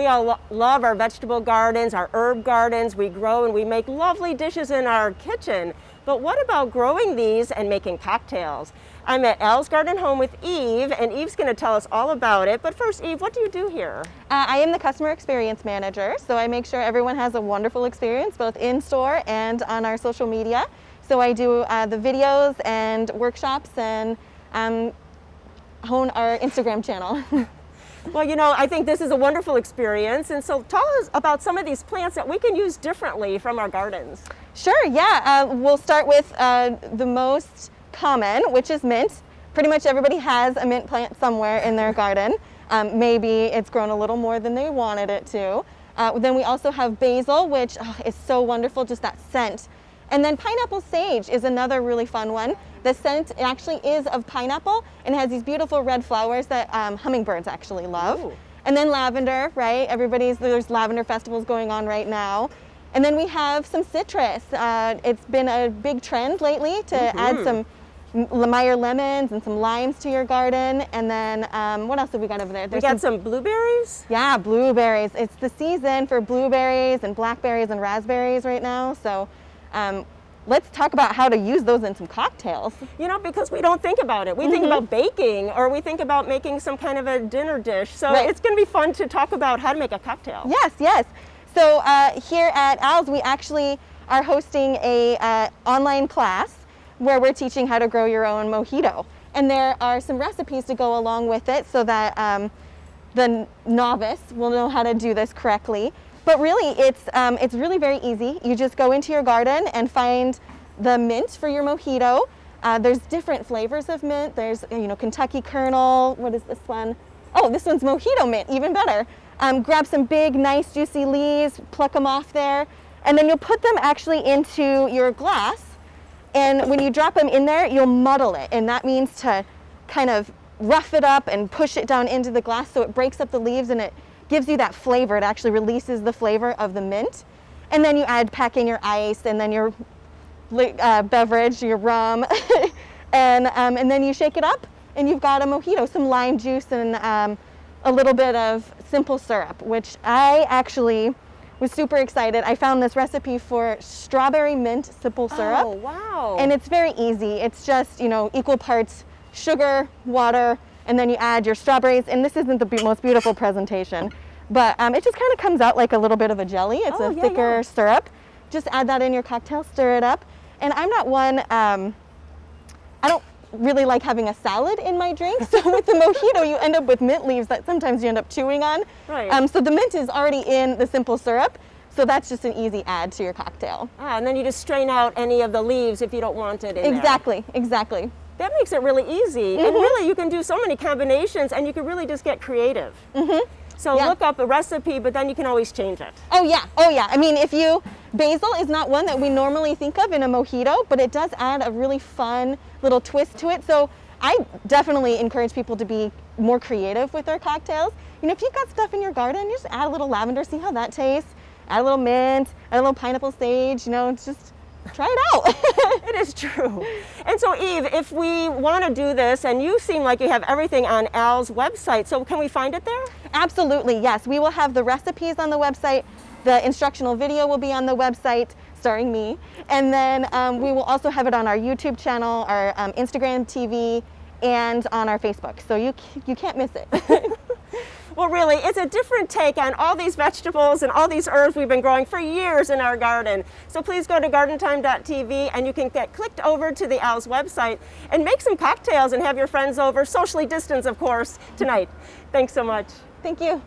We all love our vegetable gardens, our herb gardens. We grow and we make lovely dishes in our kitchen. But what about growing these and making cocktails? I'm at Al's Garden Home with Eve, and Eve's going to tell us all about it. But first, Eve, what do you do here? I am the customer experience manager, so I make sure everyone has a wonderful experience, both in store and on our social media. So I do the videos and workshops and hone our Instagram channel. Well, you know, I think this is a wonderful experience, and so tell us about some of these plants that we can use differently from our gardens. Sure, yeah. We'll start with the most common, which is mint. Pretty much everybody has a mint plant somewhere in their garden. Maybe it's grown a little more than they wanted it to. Then we also have basil, which is so wonderful, just that scent. And then pineapple sage is another really fun one. The scent actually is of pineapple and has these beautiful red flowers that hummingbirds actually love. Ooh. And then lavender, right? There's lavender festivals going on right now. And then we have some citrus. It's been a big trend lately to add some Meyer lemons and some limes to your garden. And then what else have we got over there? We got some blueberries? Yeah, blueberries. It's the season for blueberries and blackberries and raspberries right now. So let's talk about how to use those in some cocktails. You know, because we don't think about it. We think about baking, or we think about making some kind of a dinner dish. So it's going to be fun to talk about how to make a cocktail. Yes, yes. So here at Al's, we actually are hosting a online class where we're teaching how to grow your own mojito. And there are some recipes to go along with it so that the novice will know how to do this correctly. But really, it's really very easy. You just go into your garden and find the mint for your mojito. There's different flavors of mint. There's, you know, Kentucky Kernel. What is this one? Oh, this one's Mojito Mint, even better. Grab some big, nice, juicy leaves, pluck them off there, and then you'll put them actually into your glass. And when you drop them in there, you'll muddle it, and that means to kind of rough it up and push it down into the glass so it breaks up the leaves and it gives you that flavor. It actually releases the flavor of the mint. And then you pack in your ice and then your beverage, your rum, and then you shake it up and you've got a mojito, some lime juice and a little bit of simple syrup, which I actually was super excited. I found this recipe for strawberry mint simple syrup. Oh, wow. And it's very easy. It's just, you know, equal parts sugar, water, and then you add your strawberries. And this isn't the most beautiful presentation, but it just kind of comes out like a little bit of a jelly. It's a thicker syrup. Just add that in your cocktail, stir it up. And I'm not one, I don't really like having a salad in my drink. So with the mojito, you end up with mint leaves that sometimes you end up chewing on. Right. So the mint is already in the simple syrup. So that's just an easy add to your cocktail. And then you just strain out any of the leaves if you don't want it in there. Exactly, exactly. That makes it really easy. And really, you can do so many combinations, and you can really just get creative. So look up a recipe, but then you can always change it. Oh yeah. I mean, basil is not one that we normally think of in a mojito, but it does add a really fun little twist to it. So I definitely encourage people to be more creative with their cocktails. You know, if you've got stuff in your garden, you just add a little lavender, see how that tastes. Add a little mint, add a little pineapple sage, you know, it's just try it out. It is true. And so Eve, if we want to do this, and you seem like you have everything on Al's website, so can we find it there? Absolutely, yes. We will have the recipes on the website. The instructional video will be on the website, starring me. And then we will also have it on our YouTube channel, our Instagram TV, and on our Facebook. So you can't miss it. Well, really, it's a different take on all these vegetables and all these herbs we've been growing for years in our garden. So please go to gardentime.tv and you can get clicked over to the Al's website and make some cocktails and have your friends over, socially distanced, of course, tonight. Thanks so much. Thank you.